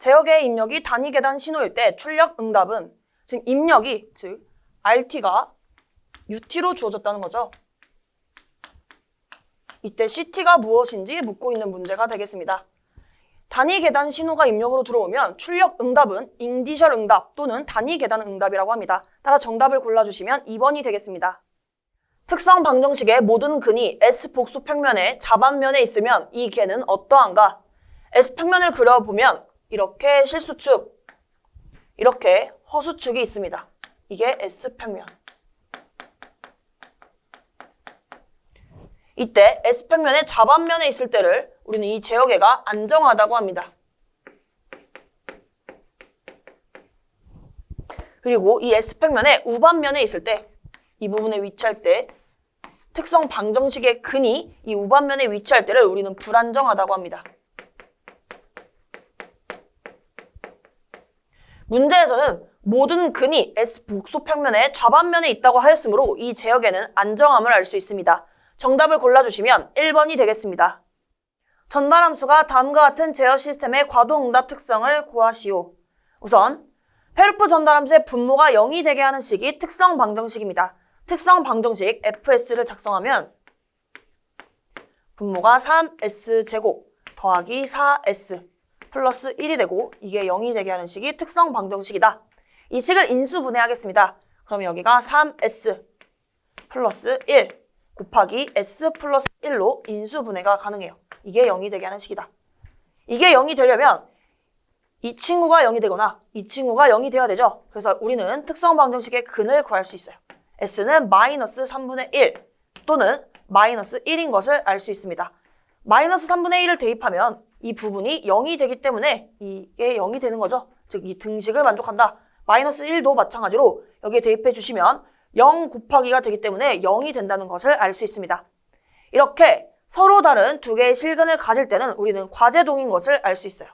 제역의 입력이 단위 계단 신호일 때 출력 응답은 지금 입력이 즉 RT가 UT로 주어졌다는 거죠. 이때 CT가 무엇인지 묻고 있는 문제가 되겠습니다. 단위 계단 신호가 입력으로 들어오면 출력 응답은 인디셜 응답 또는 단위 계단 응답이라고 합니다. 따라 정답을 골라주시면 2번이 되겠습니다. 특성 방정식의 모든 근이 S복수 평면의 자반면에 있으면 이 개는 어떠한가? S평면을 그려보면 이렇게 실수축, 이렇게 허수축이 있습니다. 이게 S평면. 이때 S평면의 자반면에 있을 때를 우리는 이 제어계가 안정하다고 합니다. 그리고 이 S평면의 우반면에 있을 때, 이 부분에 위치할 때 특성 방정식의 근이 이 우반면에 위치할 때를 우리는 불안정하다고 합니다. 문제에서는 모든 근이 S복소 평면의 좌반면에 있다고 하였으므로 이 제역에는 안정함을 알 수 있습니다. 정답을 골라주시면 1번이 되겠습니다. 전달함수가 다음과 같은 제어 시스템의 과도응답 특성을 구하시오. 우선 페르프 전달함수의 분모가 0이 되게 하는 식이 특성 방정식입니다. 특성 방정식 FS를 작성하면 분모가 3S제곱 더하기 4S 플러스 1이 되고 이게 0이 되게 하는 식이 특성 방정식이다. 이 식을 인수분해하겠습니다. 그럼 여기가 3S 플러스 1 곱하기 S 플러스 1로 인수분해가 가능해요. 이게 0이 되게 하는 식이다. 이게 0이 되려면 이 친구가 0이 되거나 이 친구가 0이 돼야 되죠. 그래서 우리는 특성 방정식의 근을 구할 수 있어요. S는 마이너스 3분의 1 또는 마이너스 1인 것을 알 수 있습니다. 마이너스 3분의 1을 대입하면 이 부분이 0이 되기 때문에 이게 0이 되는 거죠. 즉 이 등식을 만족한다. 마이너스 1도 마찬가지로 여기에 대입해 주시면 0 곱하기가 되기 때문에 0이 된다는 것을 알 수 있습니다. 이렇게 서로 다른 두 개의 실근을 가질 때는 우리는 과제동인 것을 알 수 있어요.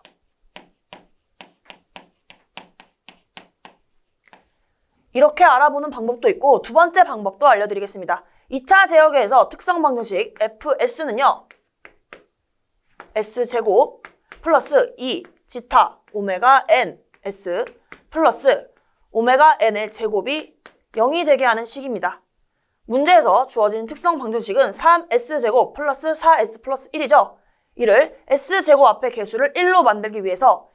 이렇게 알아보는 방법도 있고 두 번째 방법도 알려드리겠습니다. 2차 제어계에서 특성 방정식 FS는요. S제곱 플러스 2 지타 오메가 N S 플러스 오메가 N의 제곱이 0이 되게 하는 식입니다. 문제에서 주어진 특성 방정식은 3S제곱 플러스 4S 플러스 1이죠. 이를 S제곱 앞에 개수를 1로 만들기 위해서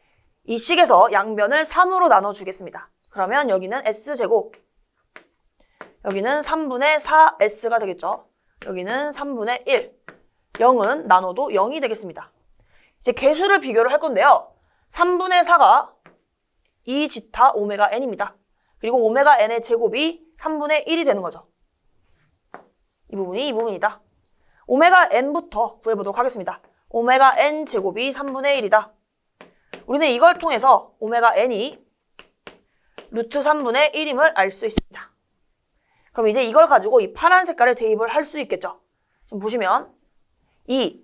이 식에서 양변을 3으로 나눠주겠습니다. 그러면 여기는 S제곱, 여기는 3분의 4S가 되겠죠. 여기는 3분의 1, 0은 나눠도 0이 되겠습니다. 이제 개수를 비교를 할 건데요. 3분의 4가 2지타 오메가 N입니다. 그리고 오메가 N의 제곱이 3분의 1이 되는 거죠. 이 부분이 이 부분이다. 오메가 N부터 구해보도록 하겠습니다. 오메가 N 제곱이 3분의 1이다. 우리는 이걸 통해서 오메가 N이 루트 3분의 1임을 알 수 있습니다. 그럼 이제 이걸 가지고 이 파란 색깔에 대입을 할 수 있겠죠. 지금 보시면 2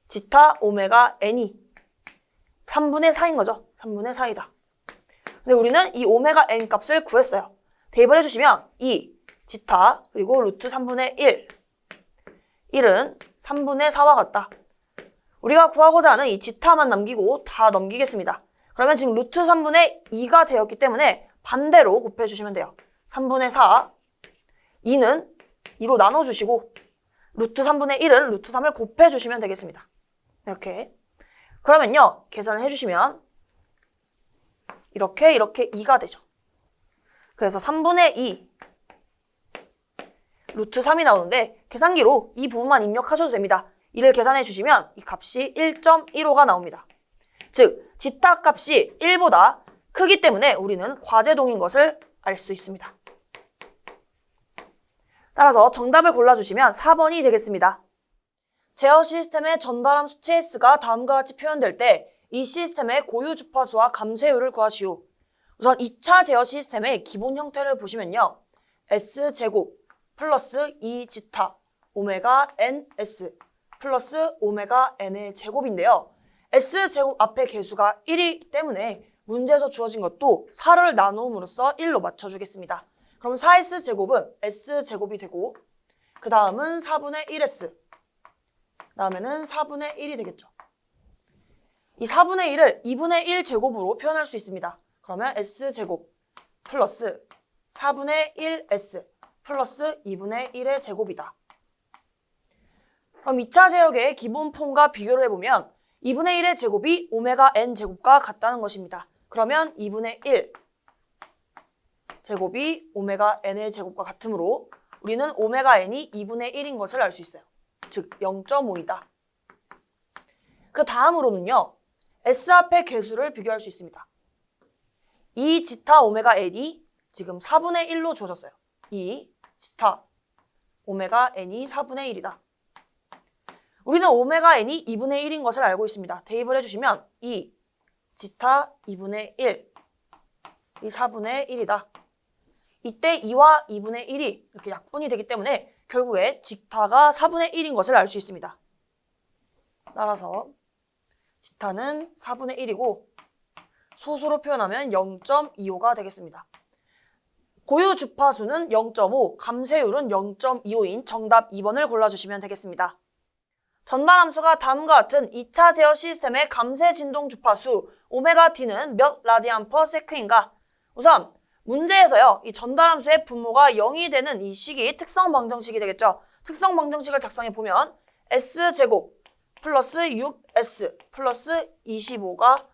지타 오메가 N이 3분의 4인 거죠. 3분의 4이다. 근데 우리는 이 오메가 N 값을 구했어요. 대입을 해주시면 2 지타 그리고 루트 3분의 1 1은 3분의 4와 같다. 우리가 구하고자 하는 이 지타만 남기고 다 넘기겠습니다. 그러면 지금 루트 3분의 2가 되었기 때문에 반대로 곱해주시면 돼요. 3분의 4, 2는 2로 나눠주시고 루트 3분의 1은 루트 3을 곱해주시면 되겠습니다. 이렇게. 그러면요. 계산을 해주시면 이렇게 2가 되죠. 그래서 3분의 2 루트 3이 나오는데 계산기로 이 부분만 입력하셔도 됩니다. 이를 계산해 주시면 이 값이 1.15가 나옵니다. 즉 지타 값이 1보다 크기 때문에 우리는 과제동인 것을 알 수 있습니다. 따라서 정답을 골라주시면 4번이 되겠습니다. 제어 시스템의 전달함수 TS가 다음과 같이 표현될 때 이 시스템의 고유 주파수와 감쇄율을 구하시오. 우선 2차 제어 시스템의 기본 형태를 보시면요. S제곱 플러스 2지타 오메가 NS 플러스 오메가 N의 제곱인데요. S제곱 앞에 개수가 1이기 때문에 문제에서 주어진 것도 4를 나누음으로써 1로 맞춰주겠습니다. 그럼 4S제곱은 S제곱이 되고 그 다음은 4분의 1S 다음에는 4분의 1이 되겠죠. 이 4분의 1을 2분의 1 제곱으로 표현할 수 있습니다. 그러면 S제곱 플러스 4분의 1S 플러스 2분의 1의 제곱이다. 그럼 2차 제역의 기본 폼과 비교를 해보면 2분의 1의 제곱이 오메가 n 제곱과 같다는 것입니다. 그러면 2분의 1 제곱이 오메가 n의 제곱과 같으므로 우리는 오메가 n이 2분의 1인 것을 알 수 있어요. 즉 0.5이다. 그 다음으로는요. S 앞의 개수를 비교할 수 있습니다. 이 지타 오메가 n이 지금 4분의 1로 주어졌어요. 이 지타 오메가 n이 4분의 1이다. 우리는 오메가 n이 2분의 1인 것을 알고 있습니다. 대입을 해주시면 이 지타 2분의 1, 이 4분의 1이다. 이때 2와 2분의 1이 이렇게 약분이 되기 때문에 결국에 지타가 4분의 1인 것을 알 수 있습니다. 따라서 지타는 4분의 1이고 소수로 표현하면 0.25가 되겠습니다. 고유 주파수는 0.5, 감쇄율은 0.25인 정답 2번을 골라주시면 되겠습니다. 전달함수가 다음과 같은 2차 제어 시스템의 감쇄 진동 주파수 오메가 t는 몇 라디안 퍼 세크인가? 우선 문제에서요. 이 전달함수의 분모가 0이 되는 이 식이 특성 방정식이 되겠죠. 특성 방정식을 작성해 보면 S제곱 플러스 6S 플러스 25가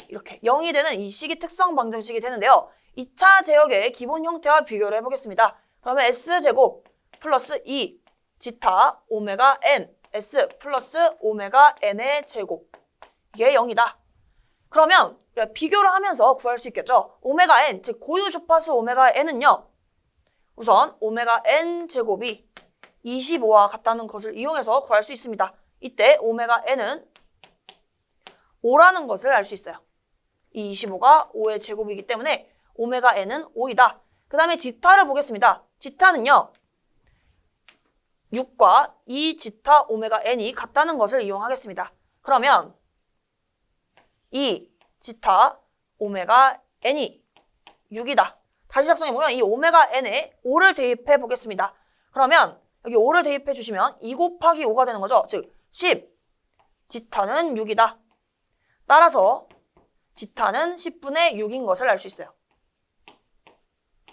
이렇게 0이 되는 이 식이 특성 방정식이 되는데요. 2차 제역의 기본 형태와 비교를 해보겠습니다. 그러면 S제곱 플러스 2 지타 오메가 N S 플러스 오메가 N의 제곱 이게 0이다. 그러면 비교를 하면서 구할 수 있겠죠. 오메가 N, 즉 고유 주파수 오메가 N은요. 우선 오메가 N 제곱이 25와 같다는 것을 이용해서 구할 수 있습니다. 이때 오메가 N은 5라는 것을 알 수 있어요. 이 25가 5의 제곱이기 때문에 오메가 N은 5이다. 그 다음에 지타를 보겠습니다. 지타는요. 6과 2 지타 오메가 N이 같다는 것을 이용하겠습니다. 그러면 2 지타 오메가 N이 6이다. 다시 작성해보면 이 오메가 N에 5를 대입해 보겠습니다. 그러면 여기 5를 대입해 주시면 2 곱하기 5가 되는 거죠. 즉 10 지타는 6이다. 따라서 지타는 10분의 6인 것을 알 수 있어요.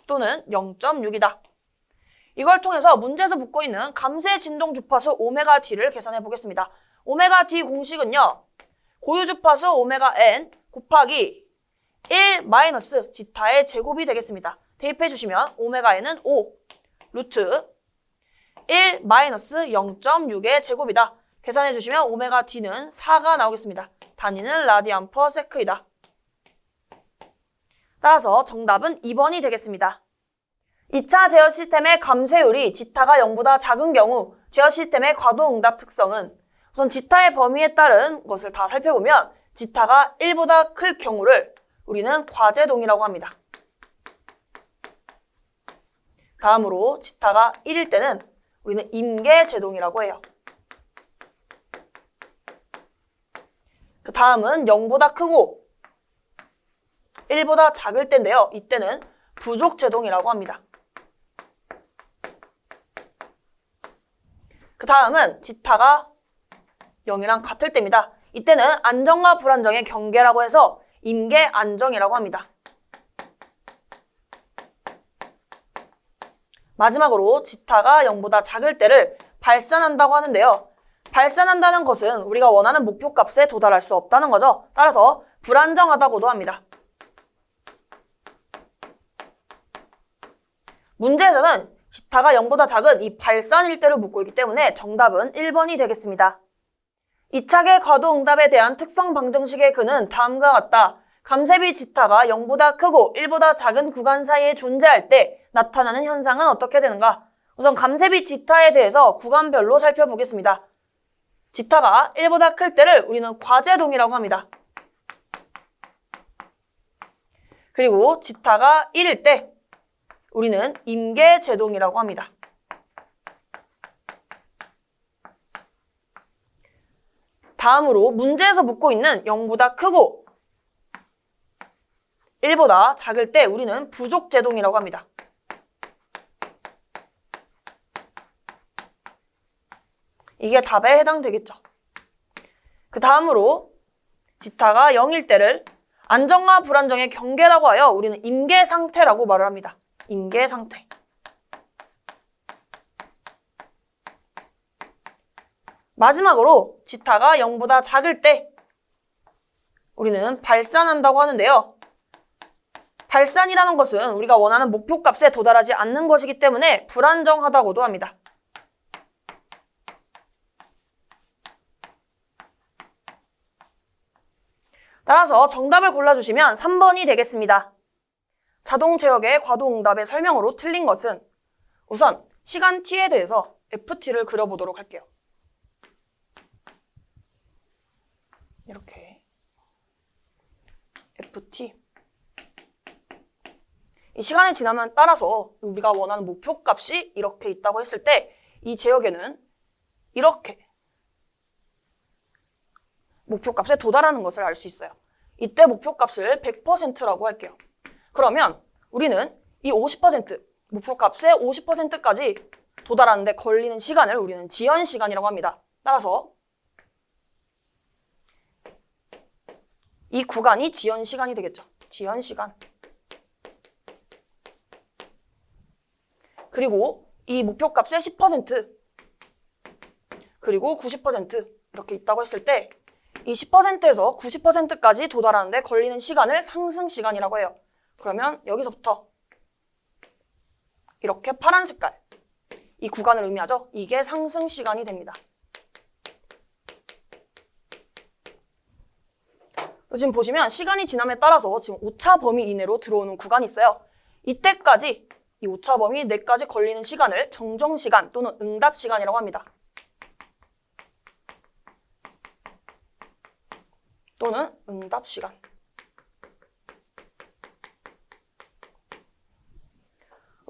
또는 0.6이다. 이걸 통해서 문제에서 묻고 있는 감쇄 진동 주파수 오메가 t를 계산해 보겠습니다. 오메가 t 공식은요. 고유 주파수 오메가 n 곱하기 1 마이너스 지타의 제곱이 되겠습니다. 대입해 주시면 오메가 n은 5 루트 1 마이너스 0.6의 제곱이다. 계산해 주시면 오메가 t는 4가 나오겠습니다. 단위는 라디안 퍼 세크이다. 따라서 정답은 2번이 되겠습니다. 2차 제어 시스템의 감쇄율이 지타가 0보다 작은 경우 제어 시스템의 과도응답 특성은 우선 지타의 범위에 따른 것을 다 살펴보면 지타가 1보다 클 경우를 우리는 과제동이라고 합니다. 다음으로 지타가 1일 때는 우리는 임계제동이라고 해요. 그 다음은 0보다 크고 1보다 작을 때인데요. 이때는 부족제동이라고 합니다. 그 다음은 지타가 0이랑 같을 때입니다. 이때는 안정과 불안정의 경계라고 해서 임계안정이라고 합니다. 마지막으로 지타가 0보다 작을 때를 발산한다고 하는데요. 발산한다는 것은 우리가 원하는 목표값에 도달할 수 없다는 거죠. 따라서 불안정하다고도 합니다. 문제에서는 지타가 0보다 작은 이 발산일 때를 묻고 있기 때문에 정답은 1번이 되겠습니다. 2차계 과도응답에 대한 특성 방정식의 근은 다음과 같다. 감쇄비 지타가 0보다 크고 1보다 작은 구간 사이에 존재할 때 나타나는 현상은 어떻게 되는가? 우선 감쇄비 지타에 대해서 구간별로 살펴보겠습니다. 지타가 1보다 클 때를 우리는 과제동이라고 합니다. 그리고 지타가 1일 때 우리는 임계제동이라고 합니다. 다음으로 문제에서 묻고 있는 0보다 크고 1보다 작을 때 우리는 부족제동이라고 합니다. 이게 답에 해당되겠죠. 그 다음으로 지타가 0일 때를 안정과 불안정의 경계라고 하여 우리는 임계 상태라고 말을 합니다. 임계 상태. 마지막으로 지타가 0보다 작을 때 우리는 발산한다고 하는데요. 발산이라는 것은 우리가 원하는 목표값에 도달하지 않는 것이기 때문에 불안정하다고도 합니다. 따라서 정답을 골라주시면 3번이 되겠습니다. 자동 제역의 과도응답의 설명으로 틀린 것은 우선 시간 t에 대해서 ft를 그려보도록 할게요. 이렇게 ft 이 시간이 지나면 따라서 우리가 원하는 목표값이 이렇게 있다고 했을 때 이 제역에는 이렇게 목표값에 도달하는 것을 알 수 있어요. 이때 목표값을 100%라고 할게요. 그러면 우리는 이 50%, 목표값의 50%까지 도달하는데 걸리는 시간을 우리는 지연 시간이라고 합니다. 따라서 이 구간이 지연 시간이 되겠죠. 지연 시간. 그리고 이 목표값의 10% 그리고 90% 이렇게 있다고 했을 때 이 10%에서 90%까지 도달하는데 걸리는 시간을 상승 시간이라고 해요. 그러면 여기서부터 이렇게 파란 색깔 이 구간을 의미하죠. 이게 상승 시간이 됩니다. 지금 보시면 시간이 지남에 따라서 지금 오차 범위 이내로 들어오는 구간이 있어요. 이때까지 이 오차 범위 내까지 걸리는 시간을 정정 시간 또는 응답 시간이라고 합니다. 또는 응답 시간.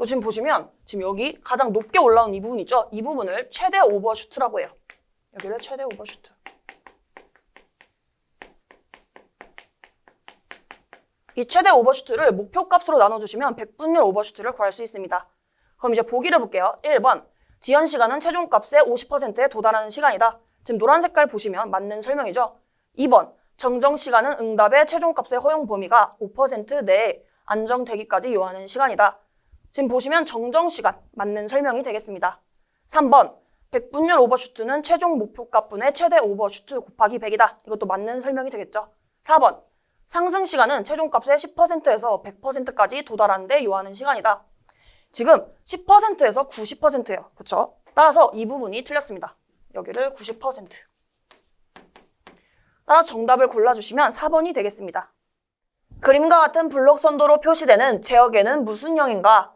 지금 보시면 지금 여기 가장 높게 올라온 이 부분 있죠? 이 부분을 최대 오버슈트라고 해요. 여기를 최대 오버슈트. 이 최대 오버슈트를 목표값으로 나눠주시면 100분율 오버슈트를 구할 수 있습니다. 그럼 이제 보기를 볼게요. 1번, 지연 시간은 최종값의 50%에 도달하는 시간이다. 지금 노란 색깔 보시면 맞는 설명이죠. 2번, 정정 시간은 응답의 최종값의 허용 범위가 5% 내에 안정되기까지 요하는 시간이다. 지금 보시면 정정 시간 맞는 설명이 되겠습니다. 3번, 100분율 오버슈트는 최종 목표값분의 최대 오버슈트 곱하기 100이다. 이것도 맞는 설명이 되겠죠. 4번, 상승 시간은 최종값의 10%에서 100%까지 도달하는데 요하는 시간이다. 지금 10%에서 90%예요. 그쵸? 따라서 이 부분이 틀렸습니다. 여기를 90%. 따라서 정답을 골라주시면 4번이 되겠습니다. 그림과 같은 블록 선도로 표시되는 제역에는 무슨 형인가?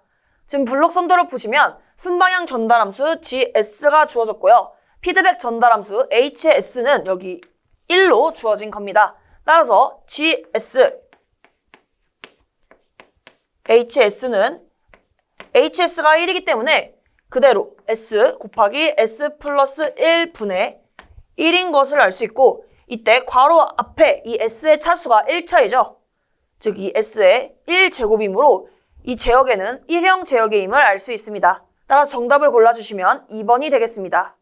지금 블록 선도를 보시면 순방향 전달함수 GS가 주어졌고요. 피드백 전달함수 HS는 여기 1로 주어진 겁니다. 따라서 HS는 HS가 1이기 때문에 그대로 S 곱하기 S 플러스 1분의 1인 것을 알 수 있고 이때 괄호 앞에 이 S의 차수가 1차이죠. 즉 이 S의 1제곱이므로 이 제역에는 1형 제역임을 알 수 있습니다. 따라서 정답을 골라주시면 2번이 되겠습니다.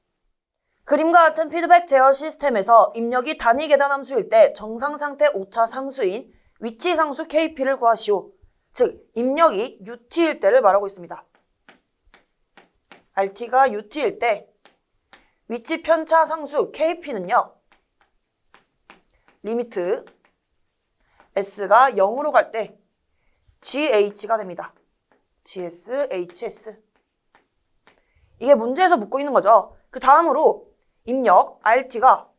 그림과 같은 피드백 제어 시스템에서 입력이 단위 계단 함수일 때 정상 상태 오차 상수인 위치 상수 KP를 구하시오. 즉 입력이 UT일 때를 말하고 있습니다. RT가 UT일 때 위치 편차 상수 KP는요. 리미트 S가 0으로 갈 때 GH가 됩니다. GS, HS. 이게 문제에서 묻고 있는 거죠. 그 다음으로 입력 RT가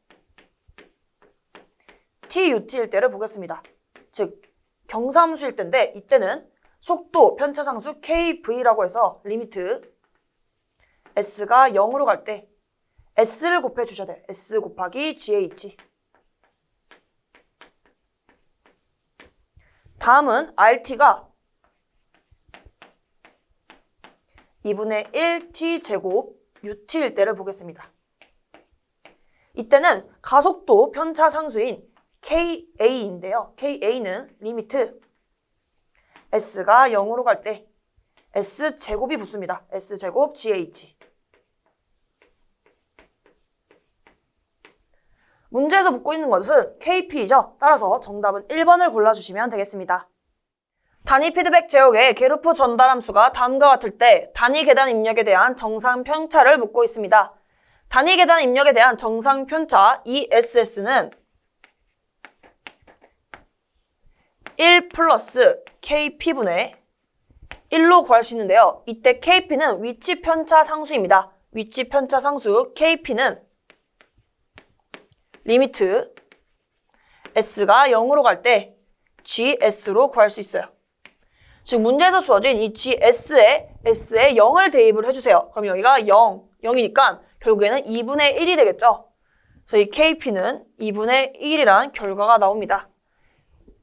TUT일 때를 보겠습니다. 즉 경사함수일 때인데 이때는 속도 편차상수 KV라고 해서 리미트 S가 0으로 갈 때 S를 곱해 주셔야 돼요. S 곱하기 GH. 다음은 RT가 2분의 1T제곱 UT일 때를 보겠습니다. 이때는 가속도 편차 상수인 KA인데요. KA는 리미트 S가 0으로 갈 때 S제곱이 붙습니다. S제곱 GH. 문제에서 묻고 있는 것은 KP이죠. 따라서 정답은 1번을 골라주시면 되겠습니다. 단위 피드백 제역에 게르프 전달 함수가 다음과 같을 때 단위 계단 입력에 대한 정상 편차를 묻고 있습니다. 단위 계단 입력에 대한 정상 편차 ESS는 1 플러스 KP분의 1로 구할 수 있는데요. 이때 KP는 위치 편차 상수입니다. 위치 편차 상수 KP는 리미트 S가 0으로 갈 때 GS로 구할 수 있어요. 즉 문제에서 주어진 이 GS에 S에 0을 대입을 해주세요. 그럼 여기가 0이니까 결국에는 2분의 1이 되겠죠. 그래서 이 KP는 2분의 1이라는 결과가 나옵니다.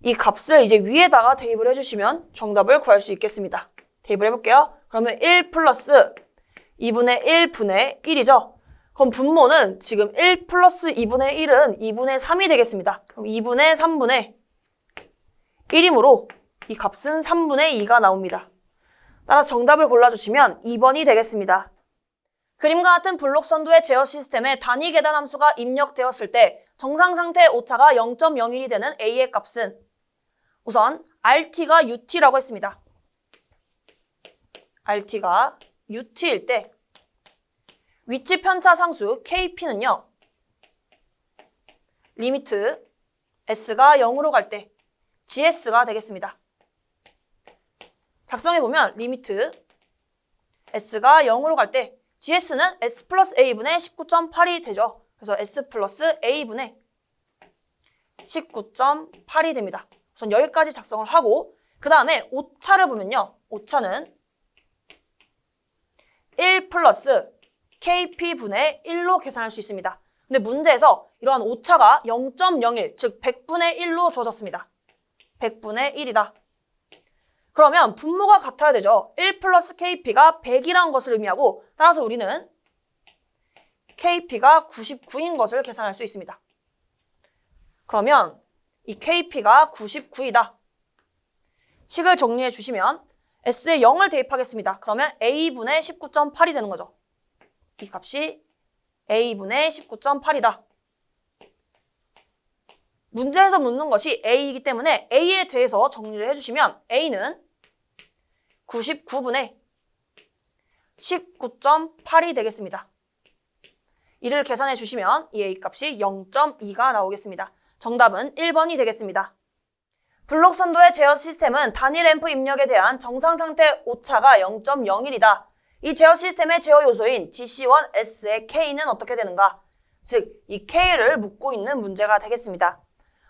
이 값을 이제 위에다가 대입을 해주시면 정답을 구할 수 있겠습니다. 대입을 해볼게요. 그러면 1 플러스 2분의 1분의 1이죠. 그럼 분모는 지금 1 플러스 2분의 1은 2분의 3이 되겠습니다. 그럼 2분의 3분의 1이므로 이 값은 3분의 2가 나옵니다. 따라서 정답을 골라주시면 2번이 되겠습니다. 그림과 같은 블록 선도의 제어 시스템에 단위 계단 함수가 입력되었을 때 정상 상태의 오차가 0.01이 되는 A의 값은 우선 RT가 UT라고 했습니다. RT가 UT일 때 위치 편차 상수 KP는요. 리미트 S가 0으로 갈 때 GS가 되겠습니다. 작성해보면 리미트 S가 0으로 갈 때 GS는 S 플러스 A분의 19.8이 되죠. 그래서 S 플러스 A분의 19.8이 됩니다. 우선 여기까지 작성을 하고 그 다음에 오차를 보면요. 오차는 1 플러스 KP분의 1로 계산할 수 있습니다. 근데 문제에서 이러한 오차가 0.01, 즉 100분의 1로 주어졌습니다. 100분의 1이다. 그러면 분모가 같아야 되죠. 1 플러스 KP가 100이라는 것을 의미하고 따라서 우리는 KP가 99인 것을 계산할 수 있습니다. 그러면 이 KP가 99이다. 식을 정리해 주시면 S에 0을 대입하겠습니다. 그러면 A분의 19.8이 되는 거죠. 이 값이 A분의 19.8이다. 문제에서 묻는 것이 A이기 때문에 A에 대해서 정리를 해주시면 A는 99분의 19.8이 되겠습니다. 이를 계산해 주시면 이 A 값이 0.2가 나오겠습니다. 정답은 1번이 되겠습니다. 블록 선도의 제어 시스템은 단위 램프 입력에 대한 정상 상태 오차가 0.01이다. 이 제어 시스템의 제어 요소인 GC1S의 K는 어떻게 되는가? 즉, 이 K를 묻고 있는 문제가 되겠습니다.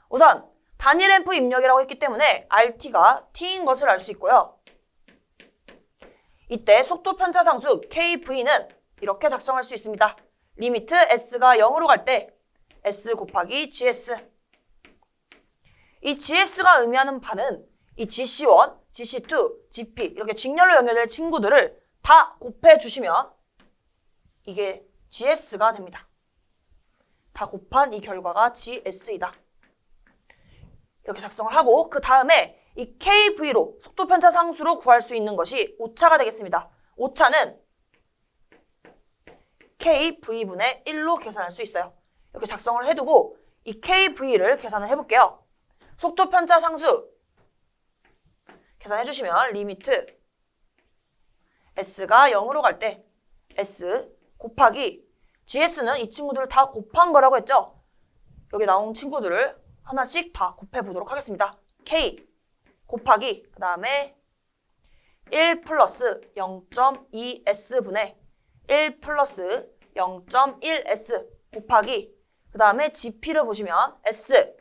우선 단위 램프 입력이라고 했기 때문에 RT가 T인 것을 알 수 있고요. 이때 속도 편차 상수 KV는 이렇게 작성할 수 있습니다. 리미트 S가 0으로 갈 때 S 곱하기 GS. 이 GS가 의미하는 바는 이 GC1, GC2, GP 이렇게 직렬로 연결될 친구들을 다 곱해주시면 이게 GS가 됩니다. 다 곱한 이 결과가 GS이다. 이렇게 작성을 하고 그 다음에 이 KV로 속도 편차 상수로 구할 수 있는 것이 오차가 되겠습니다. 오차는 KV분의 1로 계산할 수 있어요. 이렇게 작성을 해두고 이 KV를 계산을 해볼게요. 속도 편차 상수 계산해주시면 리미트 S가 0으로 갈 때 S 곱하기 GS는 이 친구들을 다 곱한 거라고 했죠. 여기 나온 친구들을 하나씩 다 곱해보도록 하겠습니다. K 곱하기 그 다음에 1 플러스 0.2S분의 1 플러스 0.1S 곱하기 그 다음에 GP를 보시면 S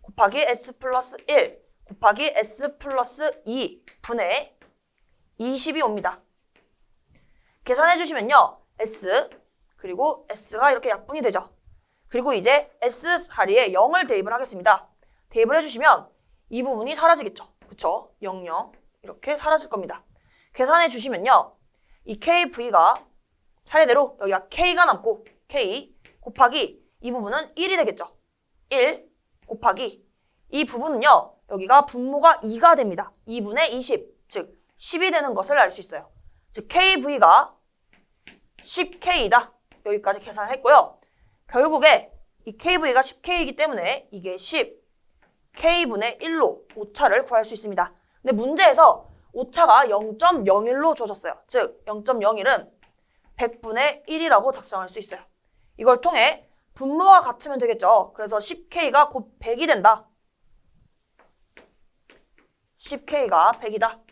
곱하기 S 플러스 1 곱하기 S 플러스 2 분의 20이 옵니다. 계산해 주시면요. S 그리고 S가 이렇게 약분이 되죠. 그리고 이제 S 자리에 0을 대입을 하겠습니다. 대입을 해주시면 이 부분이 사라지겠죠. 그쵸? 0, 0 이렇게 사라질 겁니다. 계산해 주시면요. 이 KV가 차례대로 여기가 K가 남고 K 곱하기 이 부분은 1이 되겠죠. 1 곱하기 이 부분은요. 여기가 분모가 2가 됩니다. 2분의 20, 즉 10이 되는 것을 알 수 있어요. 즉 KV가 10K이다. 여기까지 계산을 했고요. 결국에 이 KV가 10K이기 때문에 이게 10K분의 1로 오차를 구할 수 있습니다. 근데 문제에서 오차가 0.01로 주어졌어요. 즉 0.01은 100분의 1이라고 작성할 수 있어요. 이걸 통해 분모가 같으면 되겠죠. 그래서 10K가 곧 100이 된다. 10K가 100이다.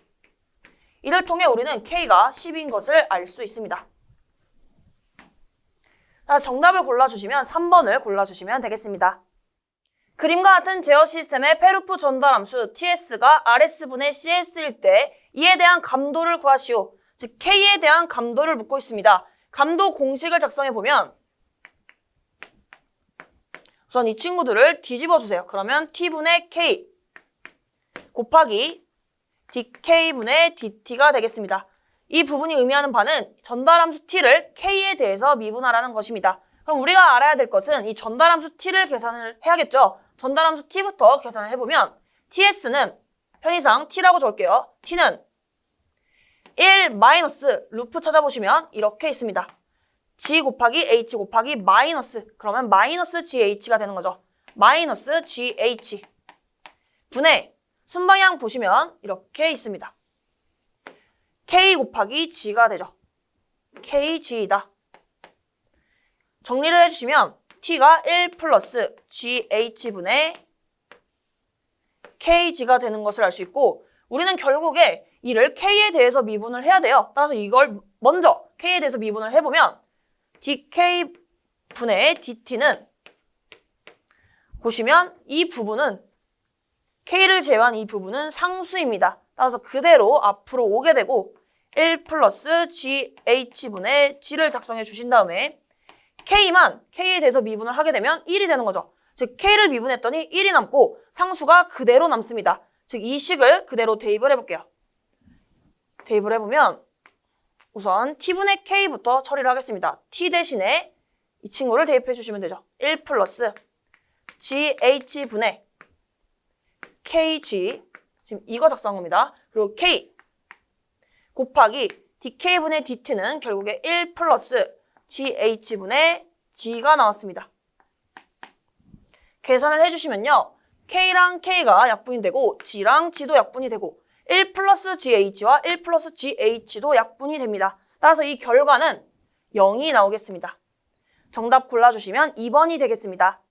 이를 통해 우리는 K가 10인 것을 알 수 있습니다. 정답을 골라주시면 3번을 골라주시면 되겠습니다. 그림과 같은 제어 시스템의 페루프 전달함수 TS가 RS분의 CS일 때 이에 대한 감도를 구하시오. 즉 K에 대한 감도를 묻고 있습니다. 감도 공식을 작성해보면 우선 이 친구들을 뒤집어 주세요. 그러면 T분의 K 곱하기 DK분의 DT가 되겠습니다. 이 부분이 의미하는 바는 전달함수 T를 K에 대해서 미분하라는 것입니다. 그럼 우리가 알아야 될 것은 이 전달함수 T를 계산을 해야겠죠. 전달함수 T부터 계산을 해보면 TS는 편의상 T라고 적을게요. T는 1 마이너스 루프 찾아보시면 이렇게 있습니다. G 곱하기 H 곱하기 마이너스, 그러면 마이너스 GH가 되는 거죠. 마이너스 GH 분의 순방향 보시면 이렇게 있습니다. K 곱하기 G가 되죠. KG이다. 정리를 해주시면 T가 1 플러스 GH분의 KG가 되는 것을 알 수 있고 우리는 결국에 이를 K에 대해서 미분을 해야 돼요. 따라서 이걸 먼저 K에 대해서 미분을 해보면 DK분의 DT는 보시면 이 부분은 K를 제외한 이 부분은 상수입니다. 따라서 그대로 앞으로 오게 되고 1 플러스 GH분의 G를 작성해 주신 다음에 K만 K에 대해서 미분을 하게 되면 1이 되는 거죠. 즉 K를 미분했더니 1이 남고 상수가 그대로 남습니다. 즉 이 식을 그대로 대입을 해볼게요. 대입을 해보면 우선 T분의 K부터 처리를 하겠습니다. T 대신에 이 친구를 대입해 주시면 되죠. 1 플러스 GH분의 KG, 지금 이거 작성한 겁니다. 그리고 K 곱하기 DK분의 DT는 결국에 1 플러스 GH분의 G가 나왔습니다. 계산을 해주시면요. K랑 K가 약분이 되고 G랑 G도 약분이 되고 1 플러스 GH와 1 플러스 GH도 약분이 됩니다. 따라서 이 결과는 0이 나오겠습니다. 정답 골라주시면 2번이 되겠습니다.